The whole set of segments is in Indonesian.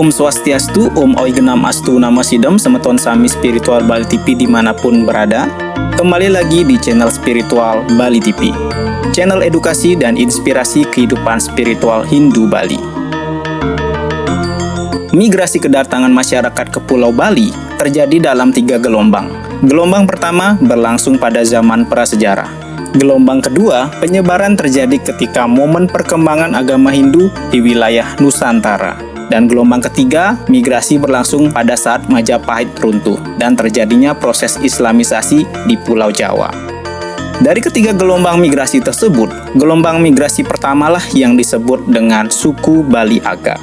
Om Swastiastu, Om Oigenam Astu Nama Sidam, semeton sami spiritual Bali TV dimanapun berada. Kembali lagi di channel spiritual Bali TV, channel edukasi dan inspirasi kehidupan spiritual Hindu Bali. Migrasi kedatangan masyarakat ke Pulau Bali terjadi dalam 3 gelombang. Gelombang pertama berlangsung pada zaman prasejarah. Gelombang kedua, penyebaran terjadi ketika momen perkembangan agama Hindu di wilayah Nusantara. Dan gelombang ketiga, migrasi berlangsung pada saat Majapahit runtuh dan terjadinya proses Islamisasi di Pulau Jawa. Dari ketiga gelombang migrasi tersebut, gelombang migrasi pertamalah yang disebut dengan suku Bali Aga.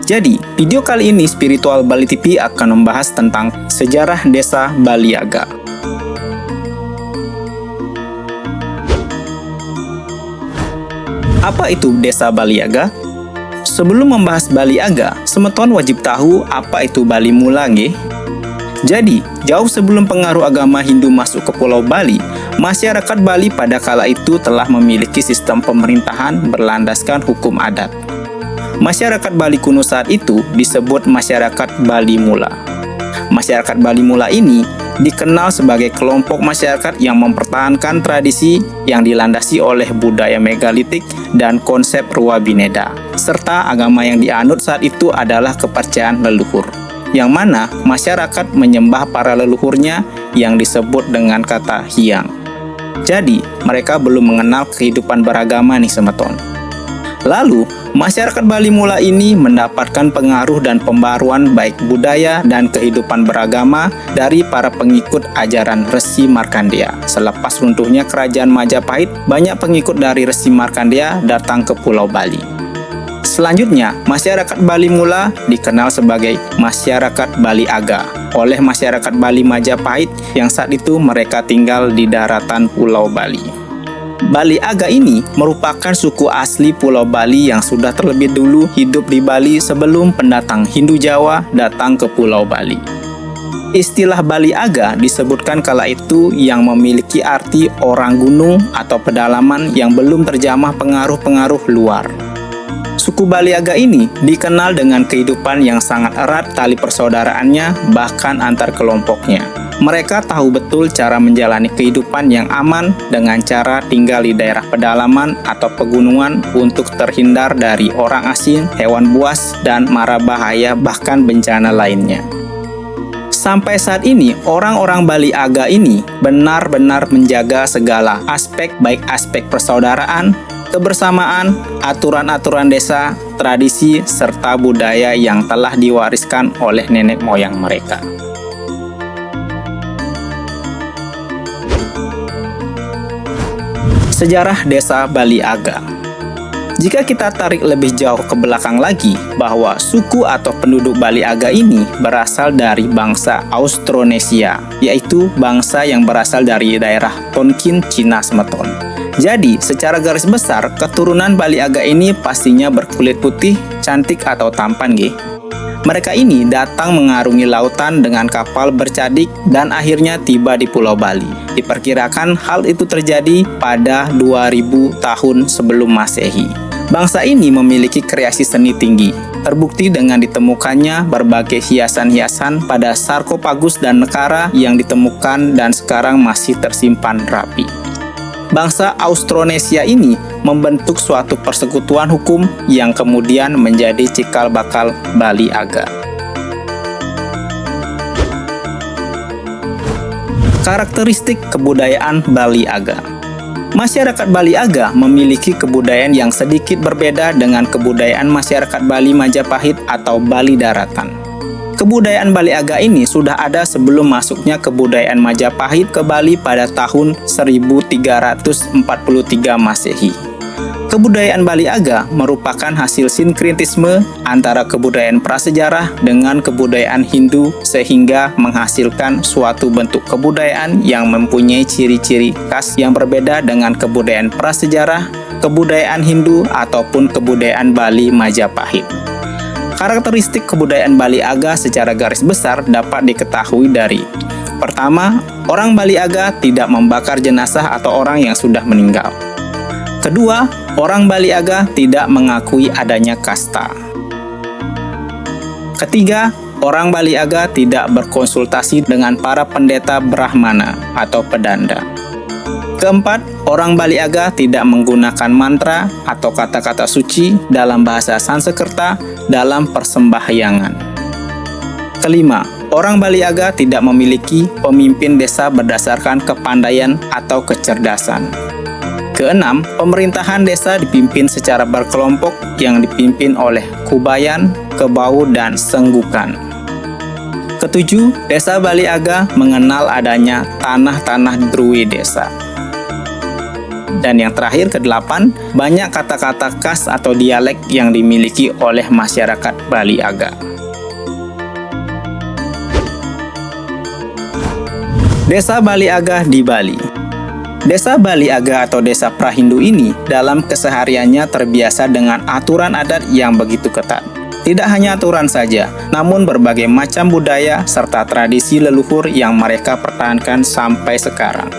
Jadi, video kali ini Spiritual Bali TV akan membahas tentang sejarah desa Bali Aga. Apa itu desa Bali Aga? Sebelum membahas Bali Aga, semeton wajib tahu apa itu Bali Mula nggih? Jadi, jauh sebelum pengaruh agama Hindu masuk ke Pulau Bali, masyarakat Bali pada kala itu telah memiliki sistem pemerintahan berlandaskan hukum adat. Masyarakat Bali kuno saat itu disebut masyarakat Bali Mula. Masyarakat Bali Mula ini dikenal sebagai kelompok masyarakat yang mempertahankan tradisi yang dilandasi oleh budaya megalitik dan konsep Rua Bineda, serta agama yang dianut saat itu adalah kepercayaan leluhur, yang mana masyarakat menyembah para leluhurnya yang disebut dengan kata Hyang. Jadi, mereka belum mengenal kehidupan beragama nih semeton. Lalu, masyarakat Bali Mula ini mendapatkan pengaruh dan pembaruan baik budaya dan kehidupan beragama dari para pengikut ajaran Resi Markandeya. Selepas runtuhnya kerajaan Majapahit, banyak pengikut dari Resi Markandeya datang ke Pulau Bali. Selanjutnya, masyarakat Bali Mula dikenal sebagai masyarakat Bali Aga oleh masyarakat Bali Majapahit yang saat itu mereka tinggal di daratan Pulau Bali. Bali Aga ini merupakan suku asli Pulau Bali yang sudah terlebih dulu hidup di Bali sebelum pendatang Hindu Jawa datang ke Pulau Bali. Istilah Bali Aga disebutkan kala itu yang memiliki arti orang gunung atau pedalaman yang belum terjamah pengaruh-pengaruh luar. Suku Bali Aga ini dikenal dengan kehidupan yang sangat erat tali persaudaraannya bahkan antar kelompoknya. Mereka tahu betul cara menjalani kehidupan yang aman dengan cara tinggal di daerah pedalaman atau pegunungan untuk terhindar dari orang asing, hewan buas, dan mara bahaya bahkan bencana lainnya. Sampai saat ini, orang-orang Bali Aga ini benar-benar menjaga segala aspek baik aspek persaudaraan, kebersamaan, aturan-aturan desa, tradisi, serta budaya yang telah diwariskan oleh nenek moyang mereka. Sejarah desa Bali Aga. Jika kita tarik lebih jauh ke belakang lagi, bahwa suku atau penduduk Bali Aga ini berasal dari bangsa Austronesia, yaitu bangsa yang berasal dari daerah Tonkin, Cina semeton. Jadi, secara garis besar, keturunan Bali Aga ini pastinya berkulit putih, cantik atau tampan nggih. Mereka ini datang mengarungi lautan dengan kapal bercadik dan akhirnya tiba di Pulau Bali. Diperkirakan hal itu terjadi pada 2000 tahun sebelum Masehi. Bangsa ini memiliki kreasi seni tinggi, terbukti dengan ditemukannya berbagai hiasan-hiasan pada sarkofagus dan nekara yang ditemukan dan sekarang masih tersimpan rapi. Bangsa Austronesia ini membentuk suatu persekutuan hukum yang kemudian menjadi cikal bakal Bali Aga. Karakteristik kebudayaan Bali Aga. Masyarakat Bali Aga memiliki kebudayaan yang sedikit berbeda dengan kebudayaan masyarakat Bali Majapahit atau Bali Daratan. Kebudayaan Bali Aga ini sudah ada sebelum masuknya kebudayaan Majapahit ke Bali pada tahun 1343 Masehi. Kebudayaan Bali Aga merupakan hasil sinkretisme antara kebudayaan prasejarah dengan kebudayaan Hindu sehingga menghasilkan suatu bentuk kebudayaan yang mempunyai ciri-ciri khas yang berbeda dengan kebudayaan prasejarah, kebudayaan Hindu ataupun kebudayaan Bali Majapahit. Karakteristik kebudayaan Bali Aga secara garis besar dapat diketahui dari: pertama, orang Bali Aga tidak membakar jenazah atau orang yang sudah meninggal. Kedua, orang Bali Aga tidak mengakui adanya kasta. Ketiga, orang Bali Aga tidak berkonsultasi dengan para pendeta Brahmana atau pedanda. Keempat, orang Bali Aga tidak menggunakan mantra atau kata-kata suci dalam bahasa Sanskerta dalam persembahyangan. Kelima, orang Bali Aga tidak memiliki pemimpin desa berdasarkan kepandaian atau kecerdasan. Keenam, pemerintahan desa dipimpin secara berkelompok yang dipimpin oleh Kubayan, Kebau, dan Senggukan. Ketujuh, desa Bali Aga mengenal adanya tanah-tanah drui desa. Dan yang terakhir, kedelapan, banyak kata-kata khas atau dialek yang dimiliki oleh masyarakat Bali Aga. Desa Bali Aga di Bali. Desa Bali Aga atau desa Prahindu ini dalam kesehariannya terbiasa dengan aturan adat yang begitu ketat. Tidak hanya aturan saja, namun berbagai macam budaya serta tradisi leluhur yang mereka pertahankan sampai sekarang.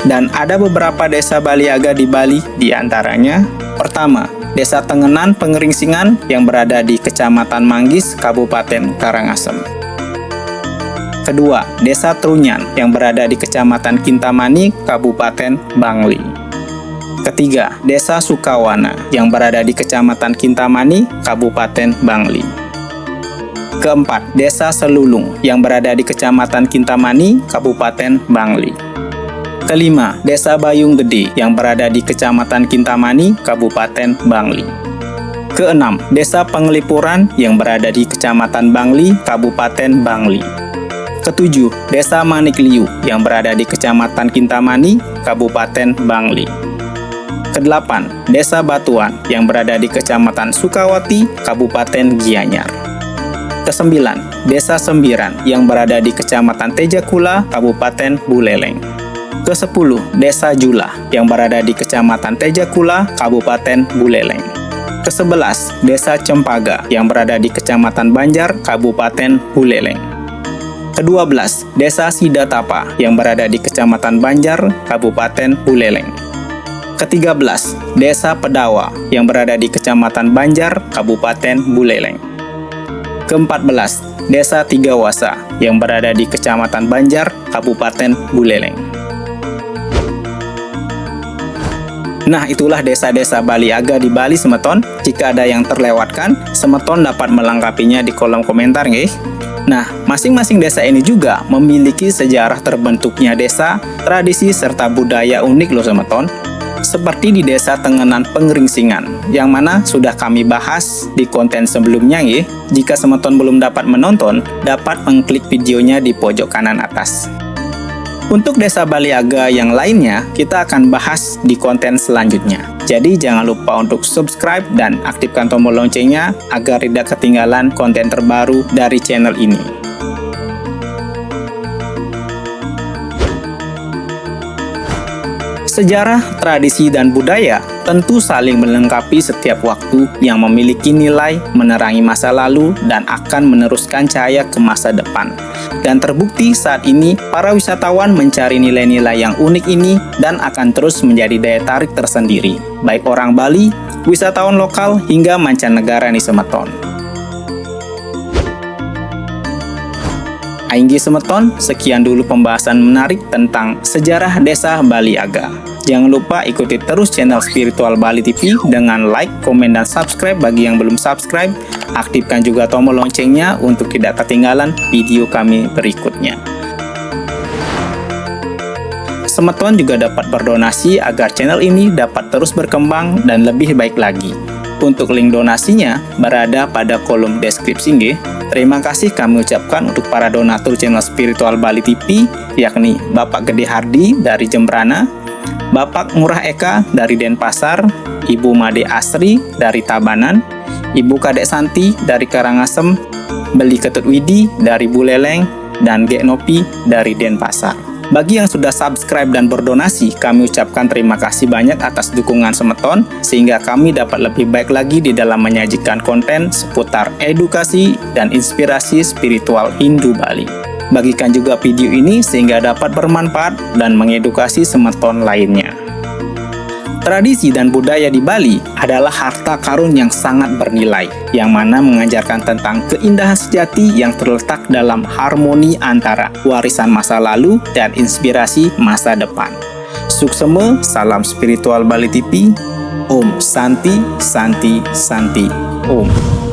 Dan ada beberapa desa Bali Aga di Bali, di antaranya: pertama, Desa Tengenan Pengeringsingan yang berada di Kecamatan Manggis, Kabupaten Karangasem. Kedua, Desa Trunyan yang berada di Kecamatan Kintamani, Kabupaten Bangli. Ketiga, Desa Sukawana yang berada di Kecamatan Kintamani, Kabupaten Bangli. Keempat, Desa Selulung yang berada di Kecamatan Kintamani, Kabupaten Bangli. Kelima, Desa Bayung Gede yang berada di Kecamatan Kintamani, Kabupaten Bangli. Keenam, Desa Penglipuran yang berada di Kecamatan Bangli, Kabupaten Bangli. Ketujuh, Desa Manikliu yang berada di Kecamatan Kintamani, Kabupaten Bangli. Kedelapan, Desa Batuan yang berada di Kecamatan Sukawati, Kabupaten Gianyar. Kesembilan, Desa Sembiran yang berada di Kecamatan Tejakula, Kabupaten Buleleng. Kesepuluh, Desa Jula yang berada di Kecamatan Tejakula, Kabupaten Buleleng. Kesebelas, Desa Cempaga yang berada di Kecamatan Banjar, Kabupaten Buleleng. Kedua-belas, Desa Sidatapa yang berada di Kecamatan Banjar, Kabupaten Buleleng. Ketiga-belas, Desa Pedawa yang berada di Kecamatan Banjar, Kabupaten Buleleng. Keempat-belas, Desa Tigawasa yang berada di Kecamatan Banjar, Kabupaten Buleleng. Nah, itulah desa-desa Bali Aga di Bali, semeton. Jika ada yang terlewatkan, semeton dapat melengkapinya di kolom komentar, nggih. Nah, masing-masing desa ini juga memiliki sejarah terbentuknya desa, tradisi, serta budaya unik loh semeton. Seperti di Desa Tengenan Pengeringsingan, yang mana sudah kami bahas di konten sebelumnya nggih. Jika semeton belum dapat menonton, dapat mengklik videonya di pojok kanan atas. Untuk desa Bali Aga yang lainnya, kita akan bahas di konten selanjutnya. Jadi jangan lupa untuk subscribe dan aktifkan tombol loncengnya agar tidak ketinggalan konten terbaru dari channel ini. Sejarah, tradisi, dan budaya tentu saling melengkapi setiap waktu yang memiliki nilai menerangi masa lalu dan akan meneruskan cahaya ke masa depan. Dan terbukti saat ini, para wisatawan mencari nilai-nilai yang unik ini dan akan terus menjadi daya tarik tersendiri, baik orang Bali, wisatawan lokal, hingga mancanegara nih semeton. Ainggi semeton, sekian dulu pembahasan menarik tentang sejarah desa Bali Aga. Jangan lupa ikuti terus channel Spiritual Bali TV dengan like, komen, dan subscribe bagi yang belum subscribe. Aktifkan juga tombol loncengnya untuk tidak ketinggalan video kami berikutnya. Semeton juga dapat berdonasi agar channel ini dapat terus berkembang dan lebih baik lagi. Untuk link donasinya berada pada kolom deskripsi nggih. Terima kasih kami ucapkan untuk para donatur channel Spiritual Bali TV, yakni Bapak Gede Hardi dari Jembrana, Bapak Ngurah Eka dari Denpasar, Ibu Made Asri dari Tabanan, Ibu Kadek Santi dari Karangasem, Beli Ketut Widi dari Buleleng, dan Gek Nopi dari Denpasar. Bagi yang sudah subscribe dan berdonasi, kami ucapkan terima kasih banyak atas dukungan semeton, sehingga kami dapat lebih baik lagi di dalam menyajikan konten seputar edukasi dan inspirasi spiritual Hindu Bali. Bagikan juga video ini sehingga dapat bermanfaat dan mengedukasi semeton lainnya. Tradisi dan budaya di Bali adalah harta karun yang sangat bernilai, yang mana mengajarkan tentang keindahan sejati yang terletak dalam harmoni antara warisan masa lalu dan inspirasi masa depan. Suksema, salam spiritual Bali TV. Om Santi, Santi, Santi. Om.